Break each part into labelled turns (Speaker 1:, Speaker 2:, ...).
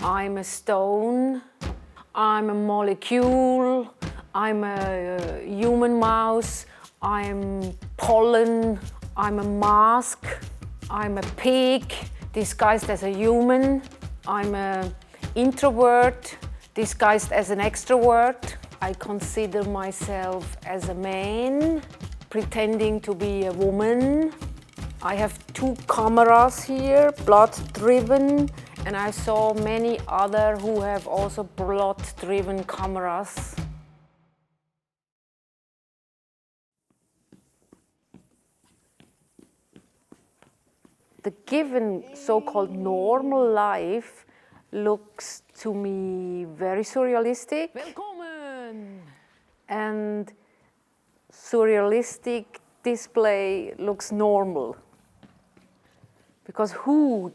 Speaker 1: I'm a stone, I'm a molecule, I'm a human mouse, I'm pollen, I'm a mask, I'm a pig disguised as a human, I'm an introvert disguised as an extrovert. I consider myself as a man pretending to be a woman. I have 2 cameras here, blood-driven, and I saw many other who have also blood-driven cameras. The given so-called normal life looks to me very surrealistic.
Speaker 2: Willkommen!
Speaker 1: And surrealistic display looks normal. Because who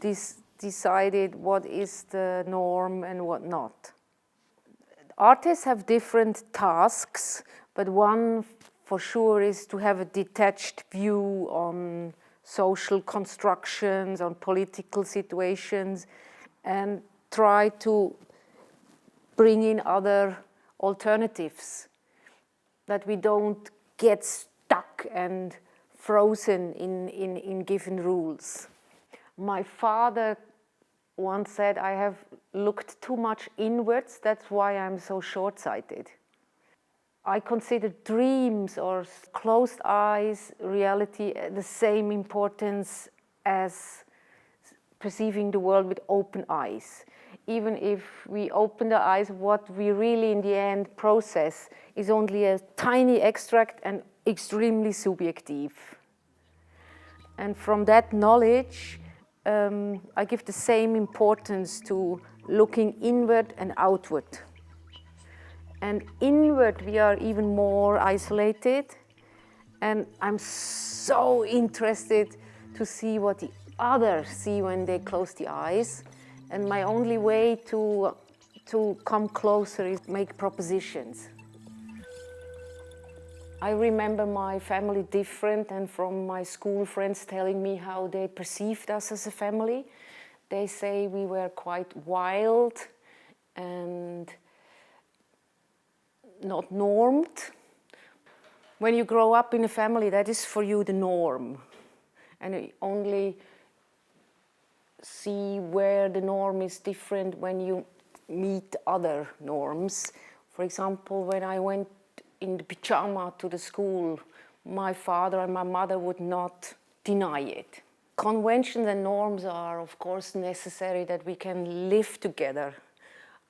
Speaker 1: decided what is the norm and what not? Artists have different tasks, but one for sure is to have a detached view on social constructions, on political situations, and try to bring in other alternatives, that we don't get stuck and frozen in given rules. My father once said, I have looked too much inwards, that's why I'm so short-sighted. I consider dreams or closed eyes reality the same importance as perceiving the world with open eyes. Even if we open the eyes, what we really in the end process is only a tiny extract and extremely subjective. And from that knowledge, I give the same importance to looking inward and outward. And inward, we are even more isolated. And I'm so interested to see what the others see when they close the eyes. And my only way to come closer is make propositions. I remember my family different, and from my school friends telling me how they perceived us as a family. They say we were quite wild and not normed. When you grow up in a family, that is for you the norm. And you only see where the norm is different when you meet other norms. For example, when I went in the pyjama to the school, my father and my mother would not deny it. Conventions and norms are, of course, necessary that we can live together.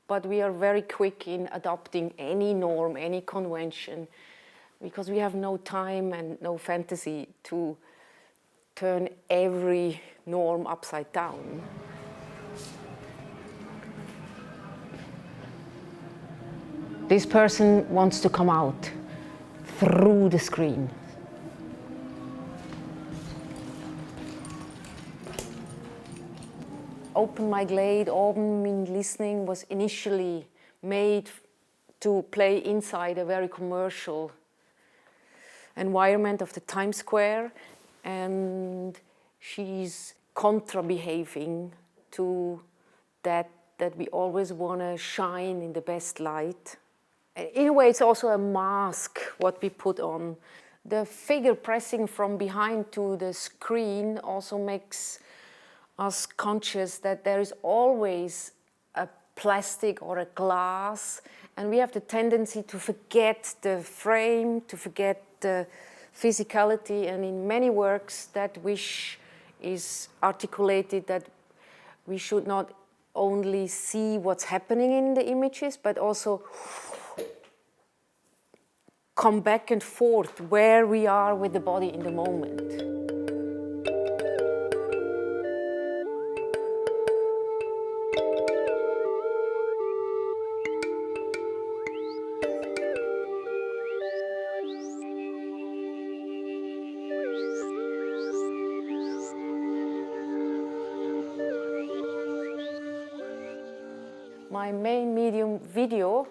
Speaker 1: But we are very quick in adopting any norm, any convention, because we have no time and no fantasy to turn every norm upside down. This person wants to come out through the screen. Open My Glade, Open Mean Listening was initially made to play inside a very commercial environment of the Times Square, and she's contra-behaving to that we always want to shine in the best light. In a way, it's also a mask, what we put on. The figure pressing from behind to the screen also makes us conscious that there is always a plastic or a glass, and we have the tendency to forget the frame, to forget the physicality, and in many works that wish is articulated, that we should not only see what's happening in the images, but also come back and forth where we are with the body in the moment. My main medium, video,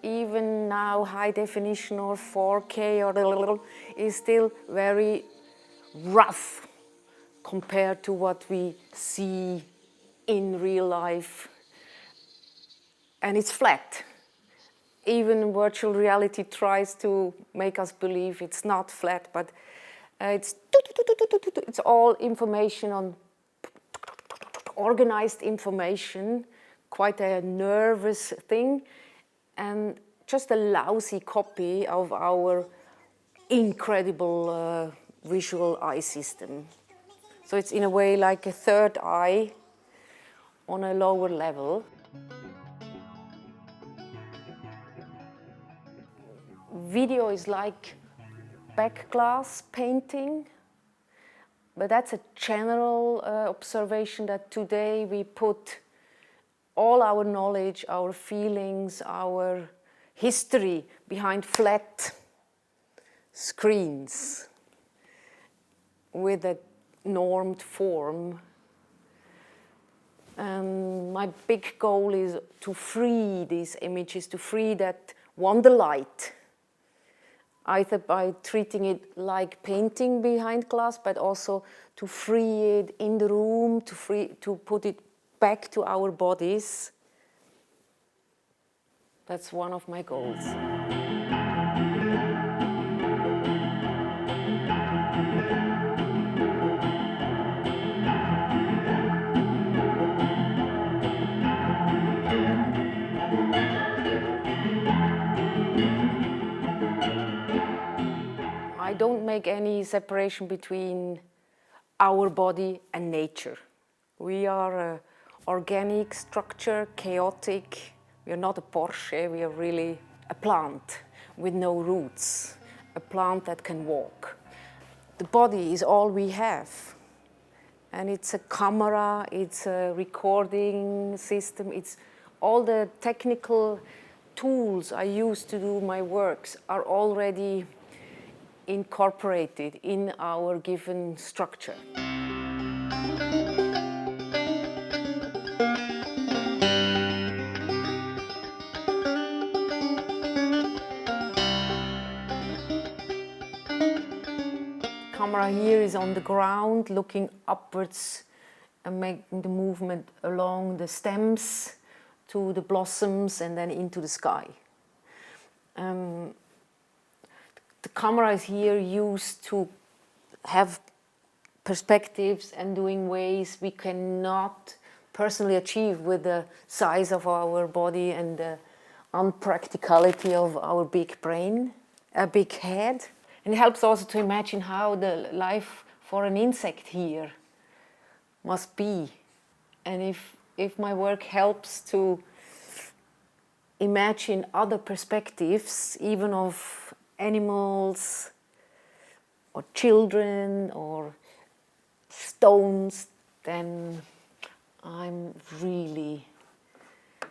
Speaker 1: even now high definition or 4K or is still very rough compared to what we see in real life. and it's flat. Even virtual reality tries to make us believe it's not flat, but it's all information on organized information, quite a nervous thing, and just a lousy copy of our incredible visual eye system. So it's in a way like a third eye on a lower level. Video is like backglass painting, but that's a general observation that today we put all our knowledge, our feelings, our history behind flat screens with a normed form. And my big goal is to free these images, to free that Wonderlight, either by treating it like painting behind glass, but also to free it in the room, to put it back to our bodies. That's one of my goals. I don't make any separation between our body and nature. We are an organic structure, chaotic. We are not a Porsche, we are really a plant with no roots, a plant that can walk. The body is all we have. And it's a camera, it's a recording system, it's all the technical tools I use to do my works are already incorporated in our given structure. Camera here is on the ground, looking upwards and making the movement along the stems to the blossoms and then into the sky. The camera is here used to have perspectives and doing ways we cannot personally achieve with the size of our body and the unpracticality of our big brain, a big head. And it helps also to imagine how the life for an insect here must be. And if my work helps to imagine other perspectives, even of animals or children or stones, then I'm really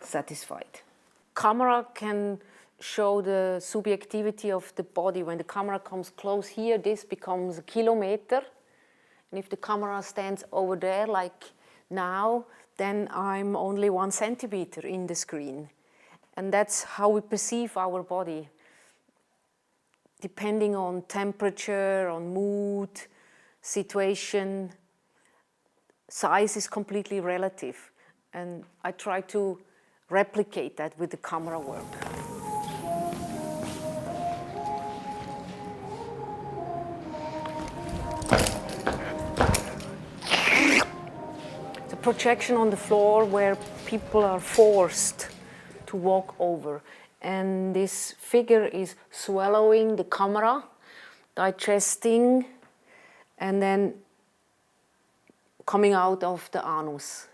Speaker 1: satisfied. Camera can show the subjectivity of the body. When the camera comes close here, this becomes a kilometer. And if the camera stands over there, like now, then I'm only 1 centimeter in the screen. And that's how we perceive our body. Depending on temperature, on mood, situation, size is completely relative. And I try to replicate that with the camera work. The projection on the floor where people are forced to walk over. And this figure is swallowing the camera, digesting, and then coming out of the anus.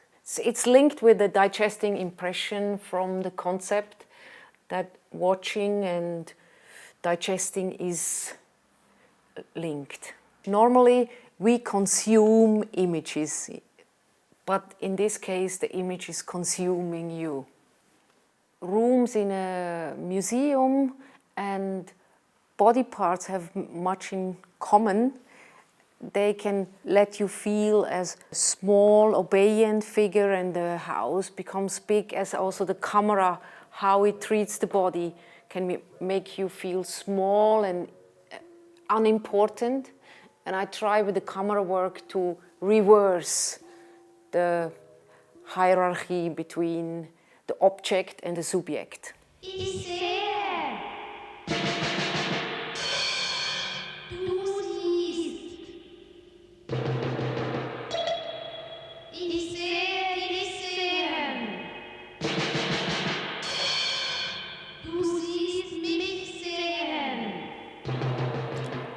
Speaker 1: It's linked with the digesting impression from the concept that watching and digesting is linked. Normally, we consume images, but in this case, the image is consuming you. Rooms in a museum and body parts have much in common. They can let you feel as a small, obedient figure, and the house becomes big as also the camera, how it treats the body, can make you feel small and unimportant. And I try with the camera work to reverse the hierarchy between the object and the subject.
Speaker 2: Ich sehe. Du siehst. Ich sehe dich sehen. Du siehst mich sehen.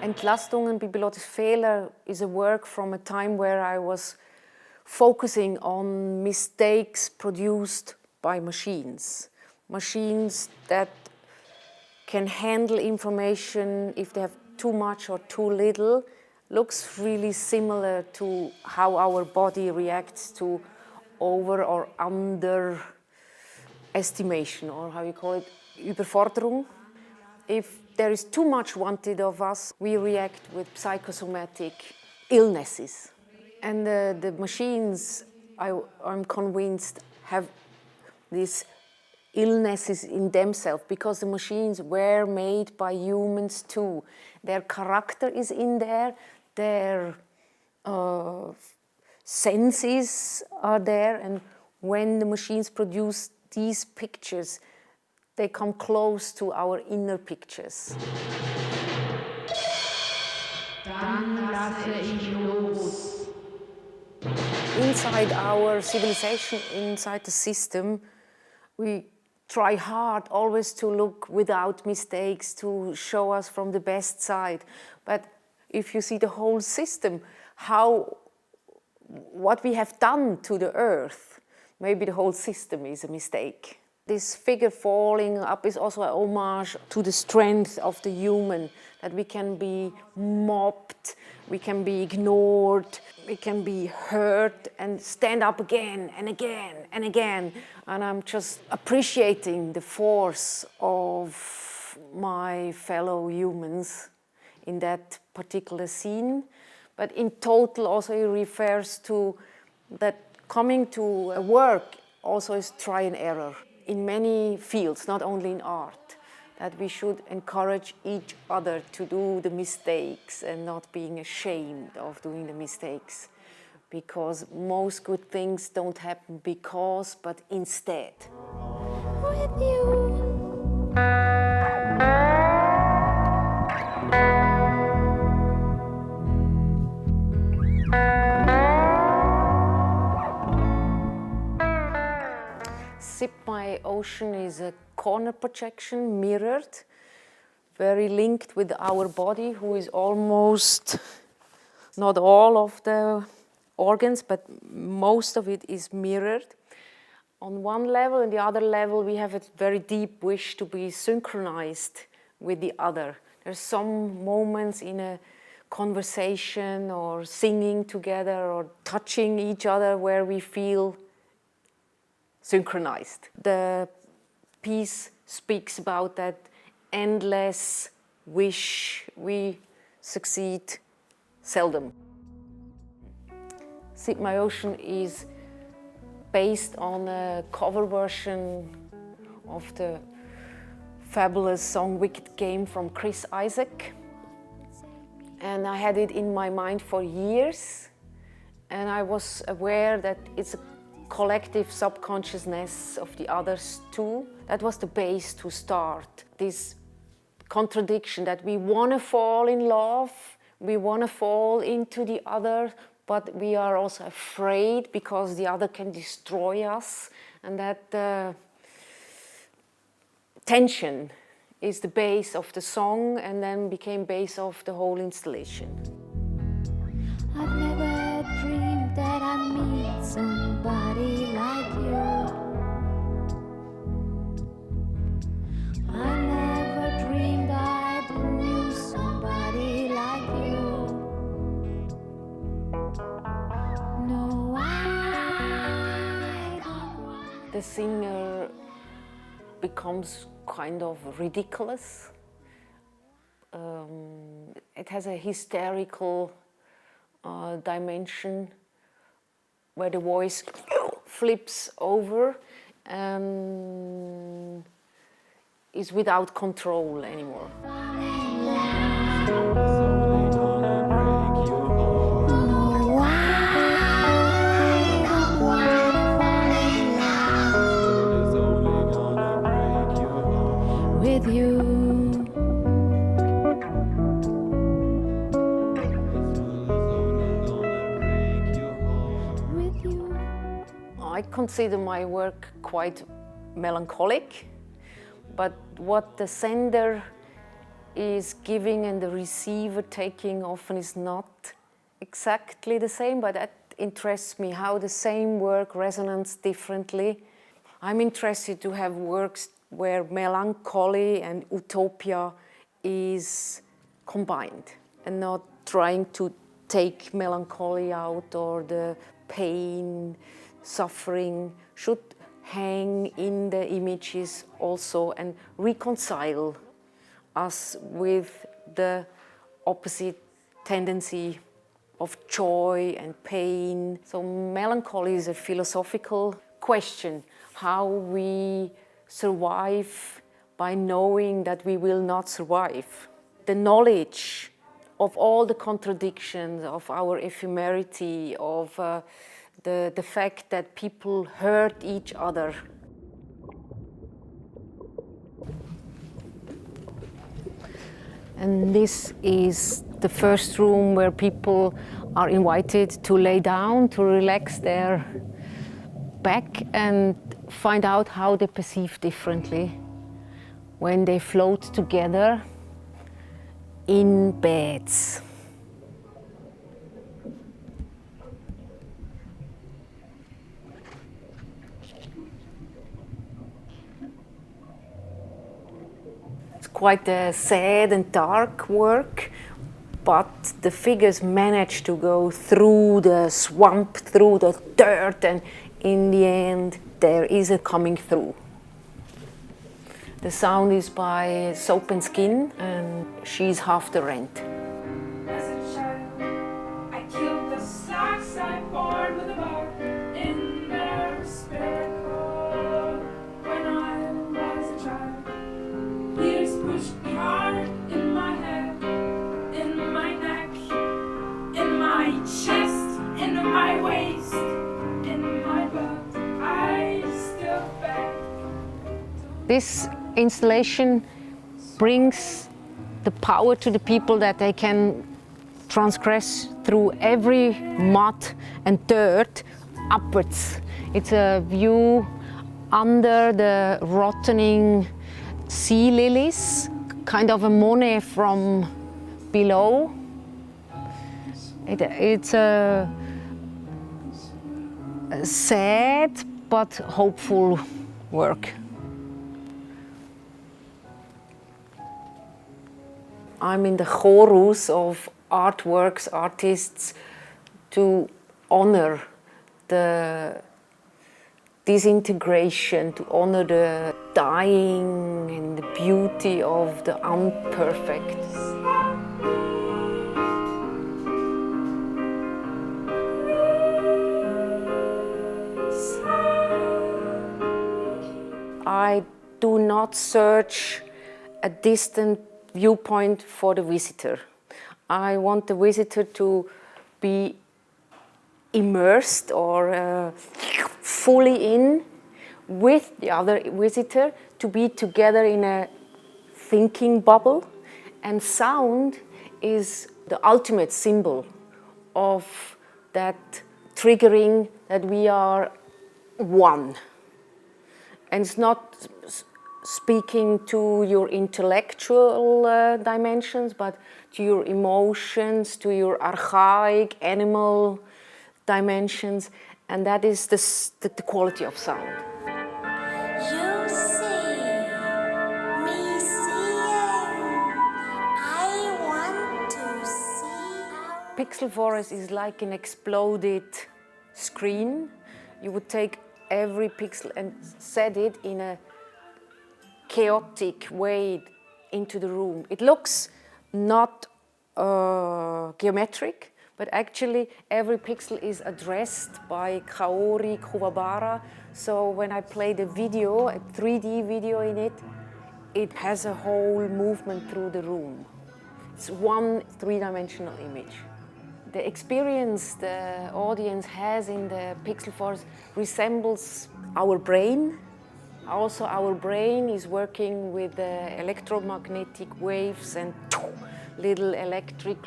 Speaker 1: Entlastungen, Pipilotti's Fehler is a work from a time where I was focusing on mistakes produced by machines. Machines that can handle information if they have too much or too little. Looks really similar to how our body reacts to over or under estimation, or how you call it, Überforderung. If there is too much wanted of us, we react with psychosomatic illnesses. And the machines, I'm convinced, have these illnesses in themselves, because the machines were made by humans too. Their character is in there, their senses are there, and when the machines produce these pictures, they come close to our inner pictures.
Speaker 2: Dann lasse ich los.
Speaker 1: Inside our civilization, inside the system, we try hard always to look without mistakes, to show us from the best side. But if you see the whole system, what we have done to the earth, maybe the whole system is a mistake. This figure falling up is also an homage to the strength of the human, that we can be mobbed, we can be ignored, we can be hurt and stand up again and again and again. And I'm just appreciating the force of my fellow humans in that particular scene. But in total also it refers to that coming to a work also is try and error in many fields, not only in art, that we should encourage each other to do the mistakes and not being ashamed of doing the mistakes, because most good things don't happen because, but instead.
Speaker 2: With you.
Speaker 1: Sip My Ocean is a corner projection, mirrored, very linked with our body, who is almost, not all of the organs, but most of it is mirrored. On one level, and the other level, we have a very deep wish to be synchronized with the other. There's some moments in a conversation or singing together or touching each other where we feel synchronized. The piece speaks about that endless wish. We succeed seldom. Sip My Ocean is based on a cover version of the fabulous song Wicked Game from Chris Isaak. And I had it in my mind for years, and I was aware that it's a collective subconsciousness of the others too. That was the base to start. This contradiction that we want to fall in love, we want to fall into the other, but we are also afraid because the other can destroy us, and that tension is the base of the song and then became base of the whole installation.
Speaker 2: I've never dreamed that I'd meet somebody like you. I never dreamed I'd knew somebody like you. No, I don't want.
Speaker 1: The singer becomes kind of ridiculous. It has a hysterical dimension where the voice flips over and is without control anymore.
Speaker 2: with you. With you.
Speaker 1: I consider my work quite melancholic, but what the sender is giving and the receiver taking often is not exactly the same, but that interests me, how the same work resonates differently. I'm interested to have works where melancholy and utopia is combined and not trying to take melancholy out, or the pain, suffering should hang in the images also and reconcile us with the opposite tendency of joy and pain. So melancholy is a philosophical question, how we survive by knowing that we will not survive. The knowledge of all the contradictions, of our ephemerity, of the fact that people hurt each other. And this is the first room where people are invited to lay down, to relax their back and find out how they perceive differently when they float together in beds. It's quite a sad and dark work, but the figures manage to go through the swamp, through the dirt, and in the end there is a coming through. The sound is by Soap and Skin, and She's Half the Rent.
Speaker 3: As a child, I killed the slacks I born with a bar in their spirit core. When I was a child, years pushed me hard in my head, in my neck, in my chest, in my waist, in my butt. I still beg.
Speaker 1: This installation brings the power to the people that they can transgress through every mud and dirt upwards. It's a view under the rotting sea lilies, kind of a Monet from below. It's a sad but hopeful work. I'm in the chorus of artworks, artists, to honor the disintegration, to honor the dying and the beauty of the unperfect. I do not search a distant viewpoint for the visitor. I want the visitor to be immersed or fully in with the other visitor, to be together in a thinking bubble. And sound is the ultimate symbol of that triggering that we are one. And it's not speaking to your intellectual dimensions, but to your emotions, to your archaic animal dimensions, and that is the quality of sound.
Speaker 2: You see me seeing. I want to see.
Speaker 1: Pixel forest is like an exploded screen. You would take every pixel and set it in a chaotic way into the room. It looks not geometric, but actually every pixel is addressed by Kaori Kuwabara. So when I play the video, a 3D video in it, it has a whole movement through the room. It's one three-dimensional image. The experience the audience has in the pixel forest resembles our brain, Also, our brain is working with electromagnetic waves and little electric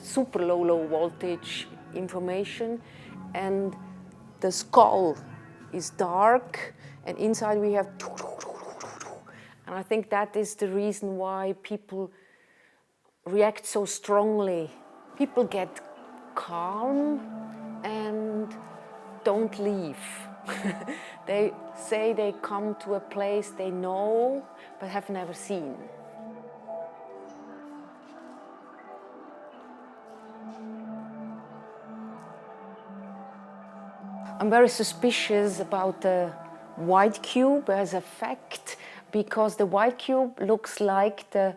Speaker 1: super low voltage information, and the skull is dark, and inside we have. And I think that is the reason why people react so strongly. People get calm and don't leave. They say they come to a place they know but have never seen. I'm very suspicious about the white cube as a fact, because the white cube looks like the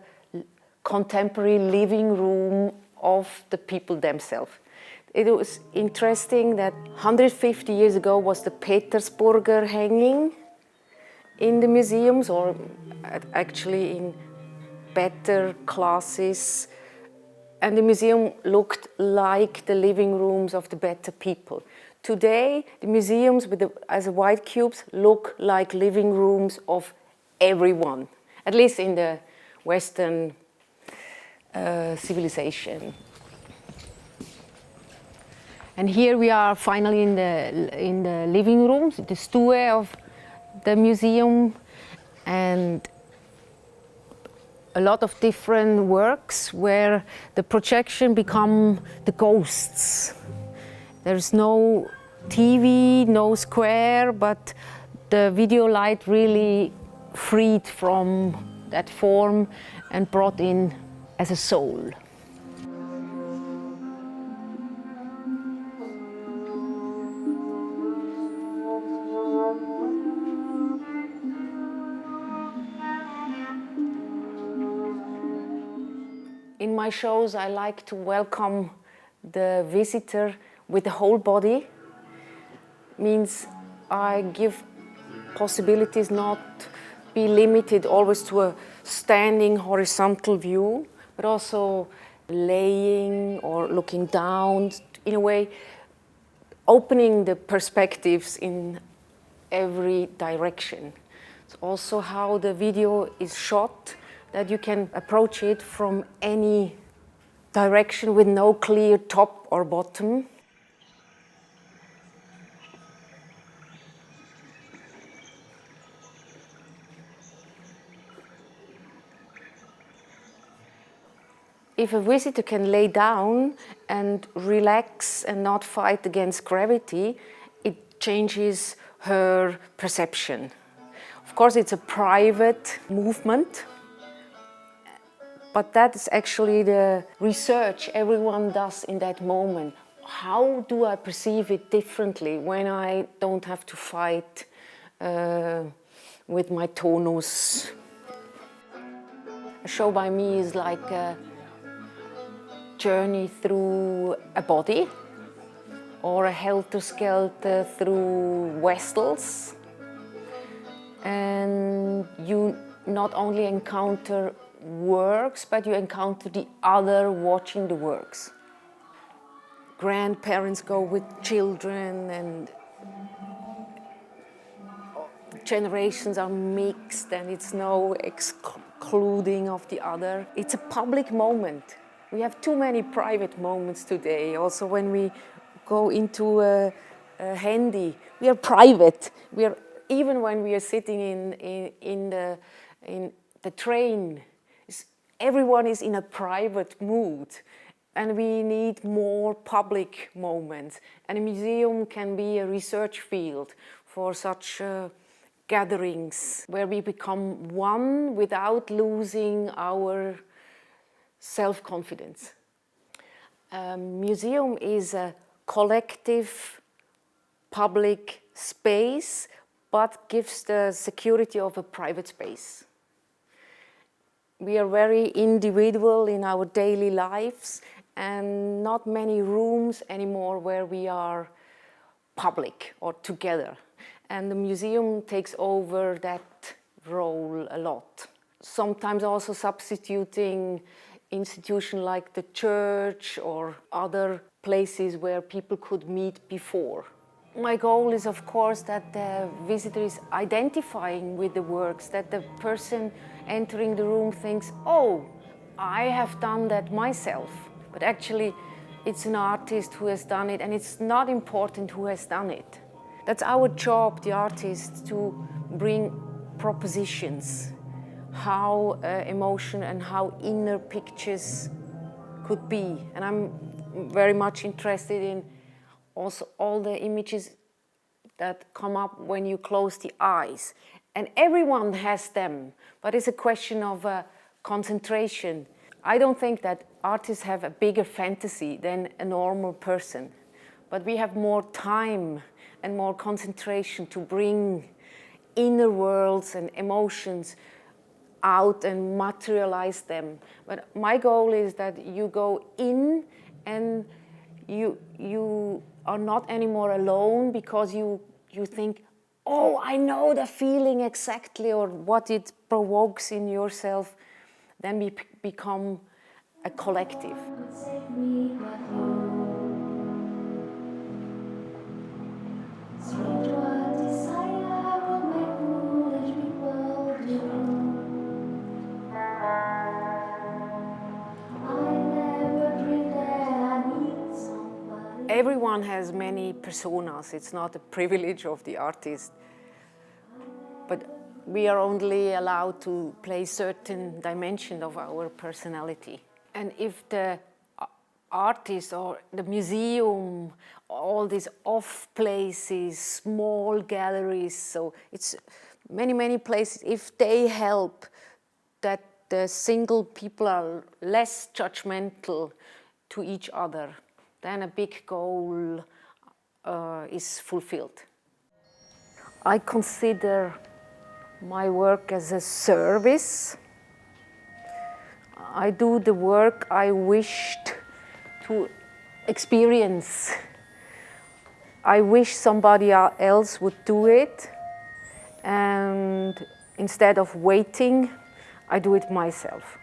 Speaker 1: contemporary living room of the people themselves. It was interesting that 150 years ago was the Petersburger hanging in the museums, or actually in better classes. And the museum looked like the living rooms of the better people. Today, the museums as white cubes look like living rooms of everyone, at least in the Western civilization. And here we are finally in the living rooms, the stue of the museum, and a lot of different works where the projection become the ghosts. There's no TV, no square, but the video light really freed from that form and brought in as a soul. In my shows, I like to welcome the visitor with the whole body. Means I give possibilities not be limited always to a standing horizontal view, but also laying or looking down, in a way opening the perspectives in every direction. It's also how the video is shot, that you can approach it from any direction with no clear top or bottom. If a visitor can lay down and relax and not fight against gravity, it changes her perception. Of course, it's a private movement, but that is actually the research everyone does in that moment. How do I perceive it differently when I don't have to fight with my tonus? A show by me is like a journey through a body, or a helter-skelter through vessels. And you not only encounter works, but you encounter the other watching the works. Grandparents go with children, and generations are mixed, and it's no excluding of the other. It's a public moment. We have too many private moments today. Also, when we go into a handy, we are private. We are, even when we are sitting in the train, everyone is in a private mood, and we need more public moments. And a museum can be a research field for such gatherings, where we become one without losing our self-confidence. A museum is a collective public space, but gives the security of a private space. We are very individual in our daily lives, and not many rooms anymore where we are public or together. And the museum takes over that role a lot. Sometimes also substituting institutions like the church or other places where people could meet before. My goal is, of course, that the visitor is identifying with the works, that the person entering the room thinks, oh, I have done that myself. But actually, it's an artist who has done it, and it's not important who has done it. That's our job, the artists, to bring propositions, how emotion and how inner pictures could be. And I'm very much interested in also all the images that come up when you close the eyes. And everyone has them, but it's a question of concentration. I don't think that artists have a bigger fantasy than a normal person, but we have more time and more concentration to bring inner worlds and emotions out and materialize them. But my goal is that you go in and you are not anymore alone because you think, oh, I know the feeling exactly or what it provokes in yourself. Then we become a collective.
Speaker 2: Save me but you. Strange what desire will make foolish people do. I never dreamed that I need somebody.
Speaker 1: Everyone has many personas. It's not a privilege of the artist. But we are only allowed to play certain dimension of our personality. And if the artist or the museum, all these off places, small galleries, so it's many places, if they help that the single people are less judgmental to each other, then a big goal is fulfilled. I consider my work as a service. I do the work I wished to experience. I wish somebody else would do it, and instead of waiting, I do it myself.